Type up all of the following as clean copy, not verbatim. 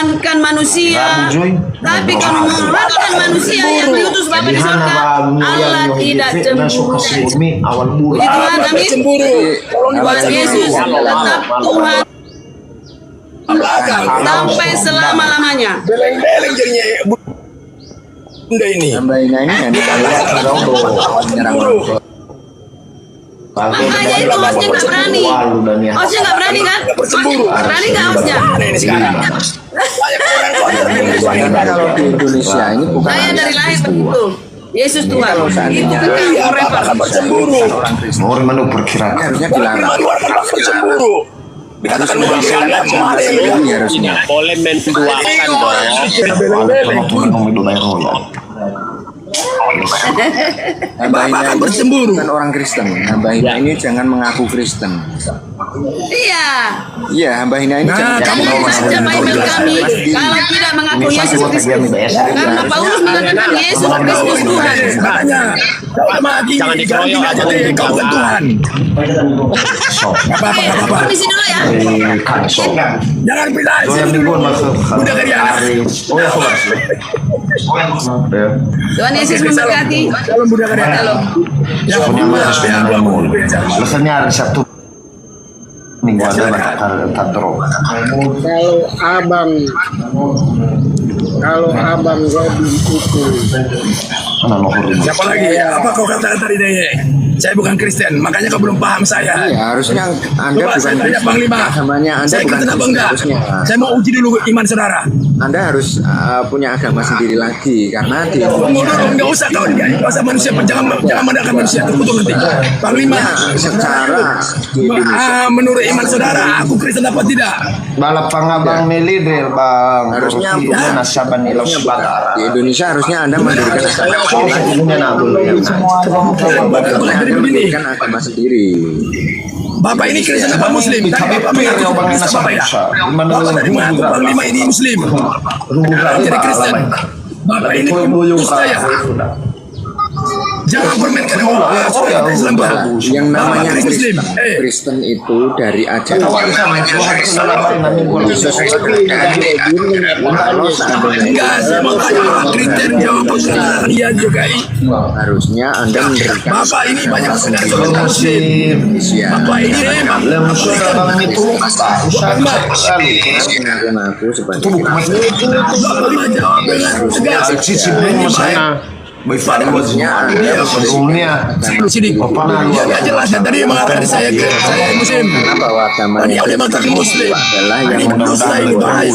Tuhankan manusia, tapi kamu mengorbankan manusia yang diutus Bapa di surga. Allah tidak cemburu. Puji Tuhan, amin. Tuhan Yesus tetap Tuhan sampai selama-lamanya. Beleng-beleng jadinya bunda ini. Hamba-nya ini yang menyerang Makanya itu hostnya nggak berani. Hostnya nggak berani kan? Berani nggak hostnya? Ini sekarang. kalau di Indonesia ini bukan Saya dari lahir begitu. Yesus Tuhan. Itu kan mereka Bercemburu. Orang mana perkirakan harusnya dilarang. Bercemburu. Dikatakan Ini harusnya. Boleh menduakan dong. Hamba-nya Bahkan bercemburu. bukan orang Kristen. Hamba-nya ini jangan mengaku Kristen. Iya. Iya, hamba-nya ini jangan Jangan saja Bible kami kalau tidak mengaku Yesus Kristus. Karena Paulus mengatakan Yesus Kristus Tuhan. Makanya Jangan dikeroyok aja. kau bukan Tuhan. Gak apa-apa. Permisi dulu ya. Jangan pindah sini dulu. Udah kalian. Tuhan Yesus memberkati. Salam Bunda kalian. Halo. Yang Alasannya hari Sabtu minggu ada tantro. Kalau abang Robin itu siapa lagi? Apa kau katakan tadi deh? Saya bukan Kristen, makanya kau belum paham saya. Iya, harusnya Anda Coba bukan saya tanya Kristen. Panglima. Agamanya Anda Saya bukan Kristen apa Kristen enggak? harusnya. Saya mau uji dulu iman saudara. Anda harus punya agama sendiri lagi karena di Indonesia Enggak usah kau enggak usah manusia, jangan mandangkan manusia terkutuk nanti. Panglima, secara di Indonesia menurut iman saudara, aku Kristen apa tidak? Balap pangabang milidir bang. Harusnya nasaban ilau di Indonesia harusnya Anda mendirikan agama sendiri. Bapak ini Kristen apa Muslim? Tadi Bapak mengaku Kristen apa ya? Bapak tadi mengaku Panglima ini Muslim. Jadi Kristen. Bapak ini pengurus saya. Jangan permainkan orang Islam Pak. Yang namanya Muslim. Kristen itu dari ajaran Enggak, saya mau tanya Kristen jawab saudara dia juga. harusnya Anda mendirikan Bapak ini banyak saudara Muslim. Indonesia. Bapak ini memang bang itu Mengaku sebagai Bapak jawab dengan tegas. harusnya Anda sebelumnya Sini, dia jelas dan tadi mengatakan saya Muslim. bahwa agama Dia mengatakan Muslim. adalah yang Ini dosa ini bahaya.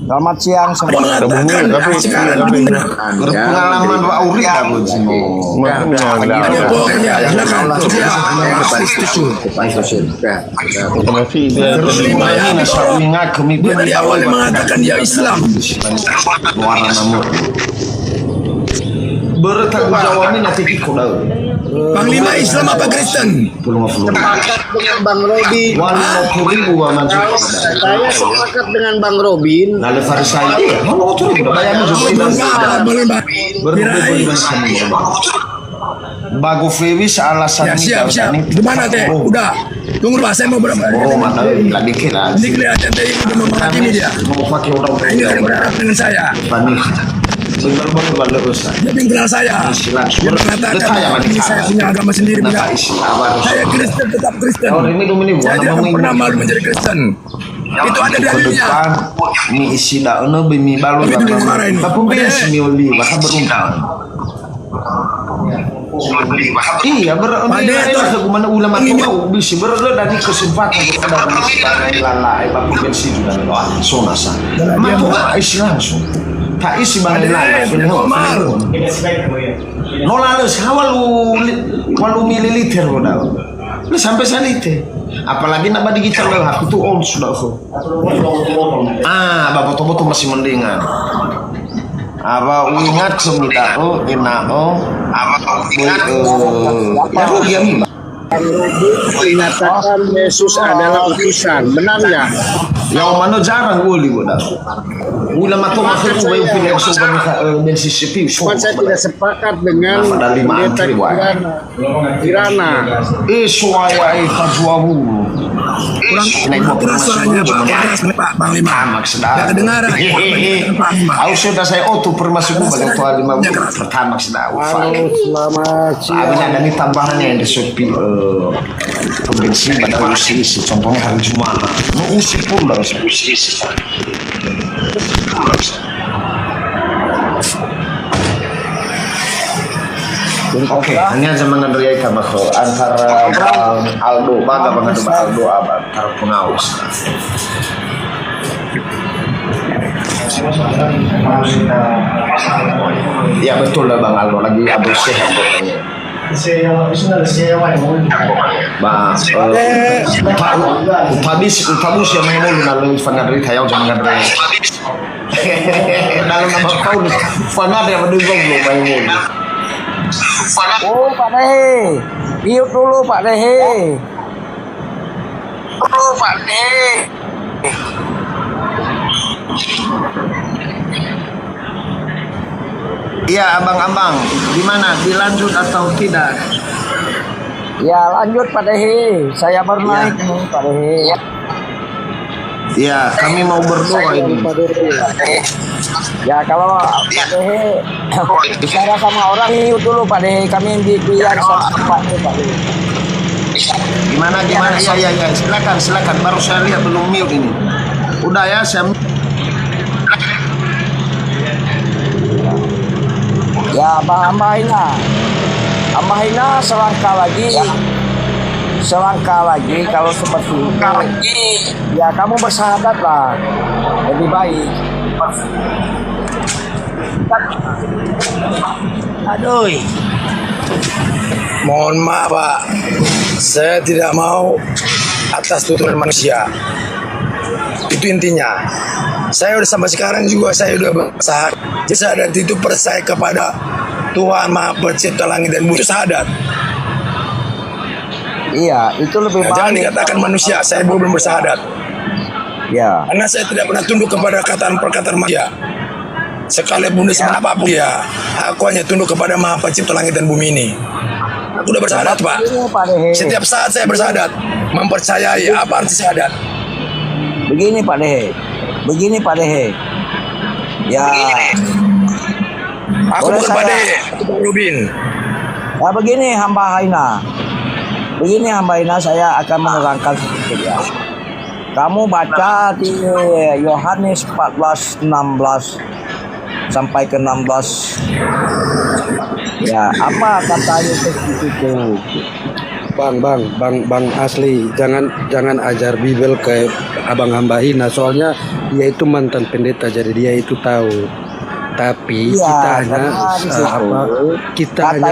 Selamat siang Dia mengatakan sekarang benar. berpengalaman Pak Uri aku Ada pokoknya silakan. Terus lima ya. Dia dari awal mengatakan dia Islam. warna namur bertanggung jawabnya nanti ikut dah Panglima Islam apa Kristen? belum sepakat dengan Bang Robin. ribu Saya sepakat dengan Bang Robin. lalu Farisai iya mau tuh udah bayarnya juga Panglima. Birahi. Bago Fewis alasan Ya siap. Gimana teh? Udah. Tunggu Pak, saya mau berapa? oh mata lagi kira Ini kelihatan teh udah menghakimi dia. mau pakai orang Nah, ini kan berharap dengan saya. panik baru lurus Dia yang kenal saya. Dia mengatakan ini saya punya agama sendiri. Punya. Saya Kristen, tetap Kristen. Saya tidak akan pernah malu menjadi Kristen. Itu ada dalilnya. Ini isi daun bimi balu Tapi itu marah ini. tapi biasa mioli maka berundang iya Padahal berundang mana ulama tua bisa berada dari kesempatan kepada sebagai lalai bapak pensi juga sonasa maka isi langsung tak isi bang lalai no lalu walu mililiter modal lu sampai salite apalagi nak badi kita lah aku tuh on sudah aku bapak tuh masih mendingan apa ingat semita ina ya rugi ami Bang Robin mengatakan Yesus adalah utusan, benar nggak? Yang mana jarang uli budak. Ula matung akhir tu bayu pilih soban Mississippi. Cuman saya tidak sepakat dengan Nama dari pendeta Kirana. Suaya kajuabu. Kurang keras suaranya Pak. Keras Pak Panglima. Maksudnya. Nggak kedengaran. Aku sudah saya auto permasuk bagi tua 5 pertama sudah. Halo, selamat Tapi siang. ada nih tambahannya yang disupi pembensin pada usia contohnya hari Jumat. Mau usia pula Oke, ini aja mengenai makro antara Bang Aldo, Bang Aldo antara pengawas. Ya betul lah Bang Aldo, lagi abis sehat katanya. Ba, utabis yang main mulu nalu fanadri tayo jangan ngadri. Dalam nama kau fanadri yang berdua belum main mulu. Oh Pak Dehe, iup dulu Pak Dehe. Oh Pak Dehe. Iya abang-abang, gimana? Dilanjut atau tidak? Ya lanjut Pak Dehe, saya baru naik nih Pak Dehe. Iya, kami mau berdoa ini. Ya kalau Pak Dehe bicara sama orang iup dulu Pak Dehe, kami biar sama Pak Dehe. Gimana? Ya, silakan. Baru saya lihat belum mute ini. Udah ya, saya. Ya Abah Hina selangkah lagi kalau seperti ini ya kamu bersahadat lah lebih baik. Aduh, Mohon maaf Pak, saya tidak mau atas tutupan manusia. Itu intinya. Saya udah sampai sekarang juga saya udah bersahadat. Jadi sahadat itu percaya kepada Tuhan Maha Pencipta langit dan bumi, itu sahadat. iya itu lebih Nah, jangan baik. dikatakan manusia, saya belum bersahadat. Ya, Karena saya tidak pernah tunduk kepada perkataan manusia. Sekalipun di sana apapun ya, aku hanya tunduk kepada Maha Pencipta langit dan bumi ini. Aku udah bersahadat Pak. Begini, Pak Dehe. Setiap saat saya bersahadat, mempercayai apa arti sahadat. Begini Pak Dehe. Ya. Aku Boleh bukan saya- Pade, aku Bang Robin. Ya begini hamba Haina saya akan menerangkan sedikit ya. Kamu baca di Yohanes 14:16 sampai ke 16. Ya, apa kata Yesus di situ? Bang Asli, jangan ajar Bibel ke abang hamba Hina, soalnya dia itu mantan pendeta, jadi dia itu tahu. Tapi Iya, kita hanya karena di situ kita kata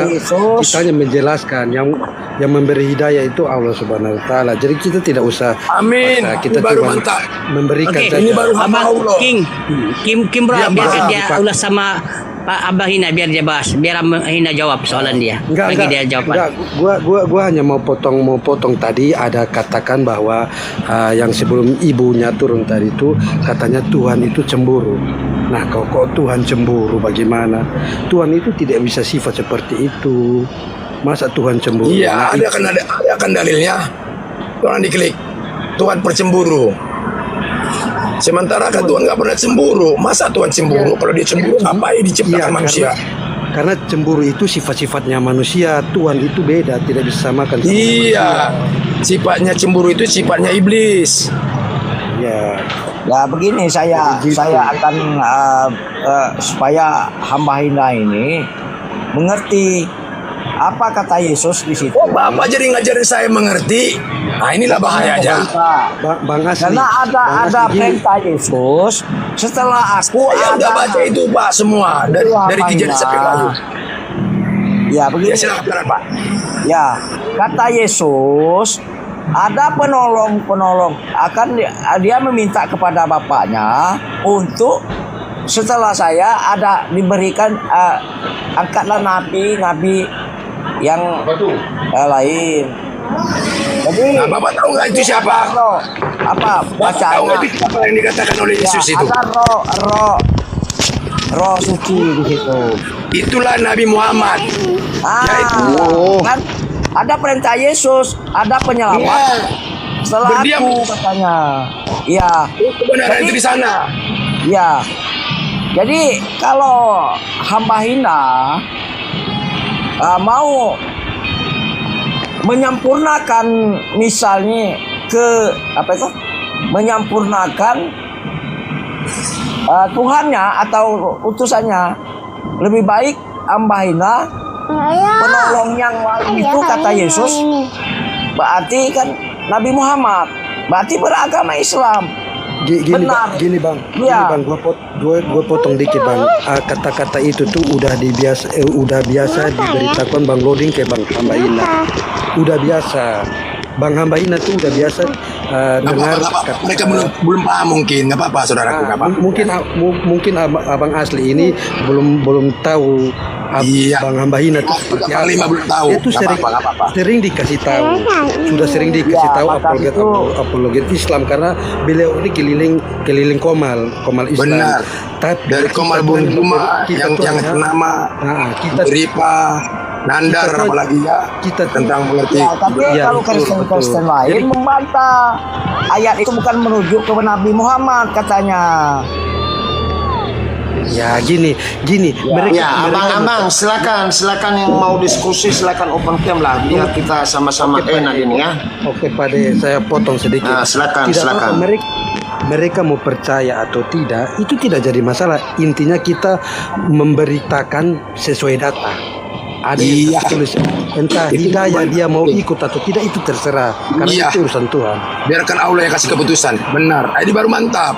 hanya menjelaskan yang memberi hidayah itu Allah Subhanahu wa taala. Jadi kita tidak usah Amin. kita Ini baru cuma mantap. memberikan Oke, saja. Ini baru hamba Abang Allah. Kim bro, Dia biarkan bahas, dia Pak. ulas sama Pak Abah Hina biar dia bahas, biar Abah Hina jawab soalan dia. Bagi dia jawaban. Gua hanya mau potong tadi ada katakan bahwa yang sebelum ibunya turun tadi itu katanya Tuhan itu cemburu. Nah, kok Tuhan cemburu bagaimana? Tuhan itu tidak bisa sifat seperti itu. Masa Tuhan cemburu? Iya, ada kan dalilnya. Tuhan diklik. Tuhan percemburu. Sementara kan Tuhan nggak pernah cemburu. Masa Tuhan cemburu? Kalau dia cemburu, ngapain diciptakan manusia? Karena cemburu itu sifat-sifatnya manusia. Tuhan itu beda, tidak bisa samakan. sama Iya, sifatnya cemburu itu sifatnya iblis. manusia. Ya. Ya begini saya akan supaya hamba Hina ini mengerti apa kata Yesus di situ. Oh, Bapak jadi ngajarin saya mengerti. Nah, inilah bahayanya. Bang Asli. Karena ada Bang Asli, gini. perintah Yesus setelah aku Saya udah baca itu Pak semua dari kejadian sampai lalu. Ya Ya begini. silakan Pak. Ya, kata Yesus ada penolong akan dia meminta kepada bapaknya untuk setelah saya ada diberikan angkatlah nabi yang lain Jadi Nah, Bapak tahu nggak itu siapa? apa Tahu bacaannya? nggak itu siapa yang dikatakan oleh Yesus itu? Ada roh suci di situ. Itulah Nabi Muhammad. Kan ada perintah Yesus, ada penyelamat setelah Berdiam. aku katanya. Iya. Kebenaran itu di sana. Iya. Jadi kalau hamba hina mau menyempurnakan misalnya menyempurnakan Tuhannya atau utusannya, lebih baik hamba hina penolong yang lain itu kata Yesus, berarti kan Nabi Muhammad, berarti beragama Islam. Gini bang, gue potong dikit bang. Kata-kata itu tuh udah biasa diberitakan bang Loading ke bang Hamba Ina. Udah biasa. Bang Hamba Ina tuh udah biasa dengar. Mereka belum paham mungkin, nggak apa-apa saudaraku, nggak apa-apa. Mungkin abang asli ini belum tahu. Bang Hamba Hina tuh seperti apa. Belum tahu. Dia tuh sering dikasih tahu. Sudah sering dikasih tahu apologet Islam karena beliau ini keliling komal Islam. Benar. Tapi dari komal Bung Juma yang ternama Ripa Nandar apalagi ya tentang pengerti. Tapi kalau Kristen lain membantah ayat itu bukan merujuk ke Nabi Muhammad katanya. Ya gini Ya, abang silakan yang mau diskusi silakan open cam lah biar kita sama-sama enak ini ya. Oke, saya potong sedikit. Nah, silakan. Mereka mau percaya atau tidak itu tidak jadi masalah. Intinya kita memberitakan sesuai data. Ada yang tulis entah hidayah dia mau ikut atau tidak itu terserah karena itu urusan Tuhan. Biarkan Allah yang kasih keputusan. Benar. Ini baru mantap.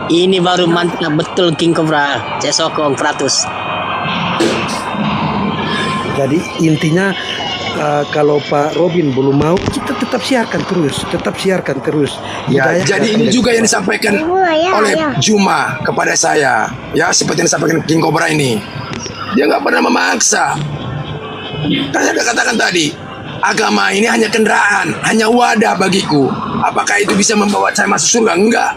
Ini baru mantap betul King Cobra. Saya sokong 100. Jadi intinya kalau Pak Robin belum mau, kita tetap siarkan terus. Ya, jadi ini juga yang disampaikan oleh Juma kepada saya. Ya, seperti yang disampaikan King Cobra ini. Dia nggak pernah memaksa. Kan saya katakan tadi, agama ini hanya kendaraan, hanya wadah bagiku. Apakah itu bisa membawa saya masuk surga? Enggak.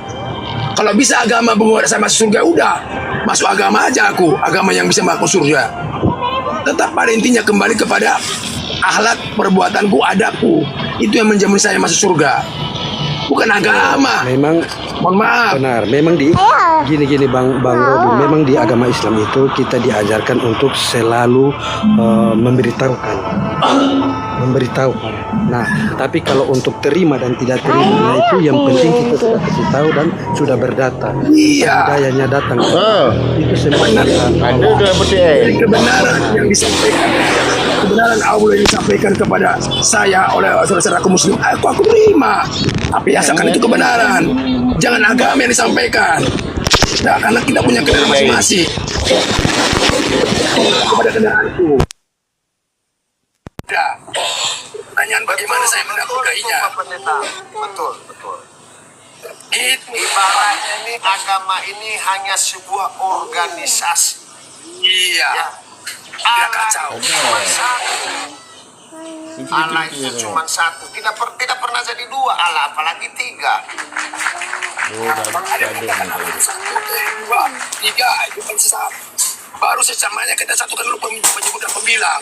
Kalau bisa agama membawa saya masuk surga, udah masuk agama aja aku, agama yang bisa masuk surga. Tetap pada intinya kembali kepada akhlak perbuatanku, adabku. Itu yang menjamin saya masuk surga. Bukan agama. Memang, mohon maaf. Benar. Memang gini Bang Robin. Memang di agama Islam itu kita diajarkan untuk selalu memberitahukan. Nah, tapi kalau untuk terima dan tidak terima, nah itu yang penting kita sudah kasih tahu dan sudah berdata. Iya. Dayanya datang. Itu semuanya. Kebenaran yang disampaikan, kebenaran Allah yang disampaikan kepada saya oleh saudara-saudaraku Muslim, aku terima. Tapi asalkan itu kebenaran, jangan agama yang disampaikan. Nah, karena kita punya kendaraan masing-masing. Kepada kendaraanku. Ya. Pertanyaan bagaimana saya mendapatkannya? Betul. Ibaratnya ini agama ini hanya sebuah organisasi. Iya. Tidak kacau. Allah itu cuma satu. Tidak pernah jadi dua Allah, apalagi tiga. Ada yang mengatakan dua, tiga, itu kan sesama. Baru sesamanya kita satukan dulu menyebutkan pembilang.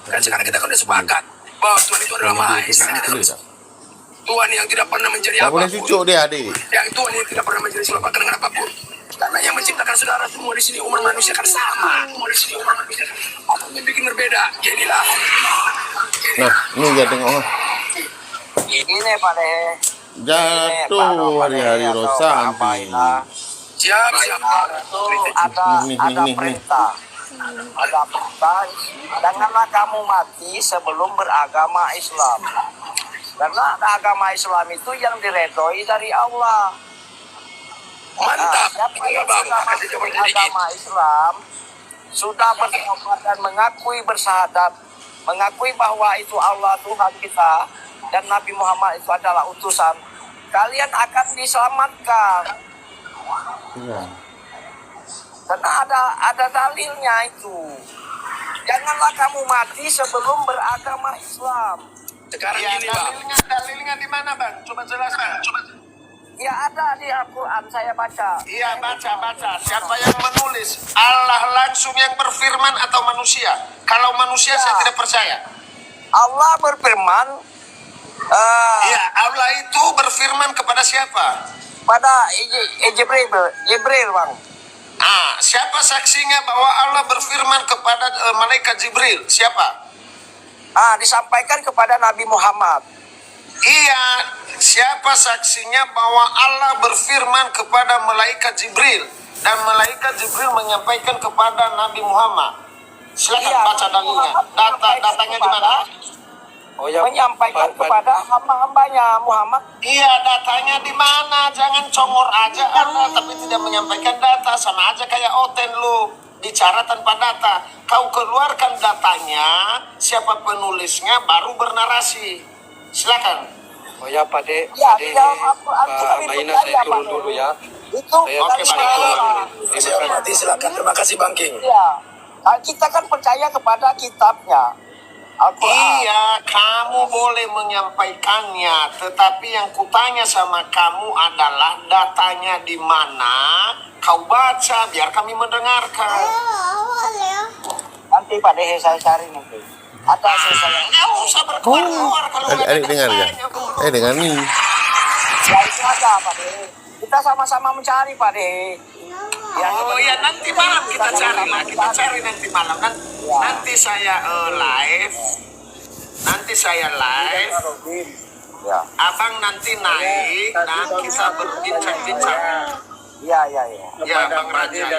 Kan sekarang kita sudah sepakat bahwa Tuhan itu adalah Maha Esa. Tuhan yang tidak pernah menjadi apapun. Yang Tuhan yang tidak pernah menjadi serupakan dengan apapun. Karena yang menciptakan saudara semua di sini umat manusia kan sama. Semua di sini umat manusia. Apa yang bikin berbeda? Jadilah. Nah, ini ya tengok. Ini Pak De. Jatuh hari-hari Rosampi. Siap. Ada perintah. Ada perintah. Janganlah kamu mati sebelum beragama Islam. Karena agama Islam itu yang diredoi dari Allah. Mantap. Siapa yang agama Islam sudah bertobat dan mengakui bersyahadat, mengakui bahwa itu Allah Tuhan kita dan Nabi Muhammad itu adalah utusan, kalian akan diselamatkan. Karena ada dalilnya itu. Janganlah kamu mati sebelum beragama Islam. Sekarang Ya, gini Bang. dalilnya di mana Bang? Coba jelaskan. Ya ada di Al-Quran saya baca. Iya, baca. Siapa yang menulis? Allah langsung yang berfirman atau manusia? Kalau manusia saya tidak percaya. Allah berfirman Iya, Allah itu berfirman kepada siapa? pada Jibril Bang. Siapa saksinya bahwa Allah berfirman kepada malaikat Jibril? Siapa? Disampaikan kepada Nabi Muhammad. Iya, siapa saksinya bahwa Allah berfirman kepada malaikat Jibril dan malaikat Jibril menyampaikan kepada Nabi Muhammad? Silakan baca dalilnya. Datanya di mana? Menyampaikan kepada hamba-hambanya Muhammad. Iya, datanya di mana? Jangan congor aja Allah tapi tidak menyampaikan data, sama aja kayak Oten lu. Bicara tanpa data. Kau keluarkan datanya, siapa penulisnya baru bernarasi. Silakan. Oh ya Pak De, Ya, di dalam Al-Quran itu Pak kami Maina percaya, saya turun Pak. dulu ya. Itu Oke, Pak De. Saya hormati, silakan. Terima kasih Bang King. Ya. Kita kan percaya kepada kitabnya Al-Quran. Iya, kamu boleh menyampaikannya, tetapi yang kutanya sama kamu adalah datanya di mana? Kau baca biar kami mendengarkan. Nanti Pak Dehe saya cari nanti. Ada saya. Nggak usah berkeluar kalau nggak ada Adik dengar ya? datanya. Dengar nih. Ya itu aja Pak Dehe. Kita sama-sama mencari Pak Dehe. Oh iya, nanti malam kita cari lah. Kita cari nanti malam. Nanti saya live. Nanti saya live. Ya. Abang nanti naik dan kita berbincang-bincang. Ya. Ya, Bang Raja ya.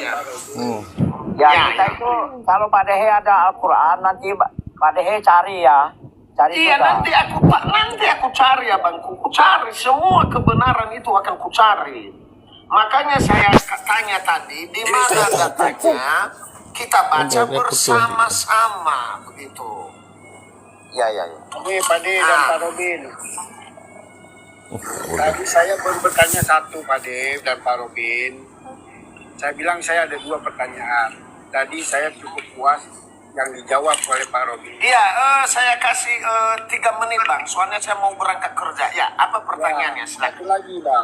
Ya, Ya, kita itu kalau Pak Dehe ada Al-Quran nanti Pak Dehe cari ya. Cari Iya, juga. nanti aku cari ya Bangku. Ku cari semua kebenaran itu akan ku cari. Makanya saya tanya tadi di mana datanya, kita baca bersama-sama begitu. Ya. Ini Pak De dan Pak Robin. Tadi saya baru bertanya satu Pak De dan Pak Robin. Saya bilang saya ada 2 pertanyaan. Tadi saya cukup puas yang dijawab oleh Pak Robin. Iya, saya kasih 3 menit Bang. Soalnya saya mau berangkat kerja. Ya, apa pertanyaannya? Silakan. Satu lagi Bang.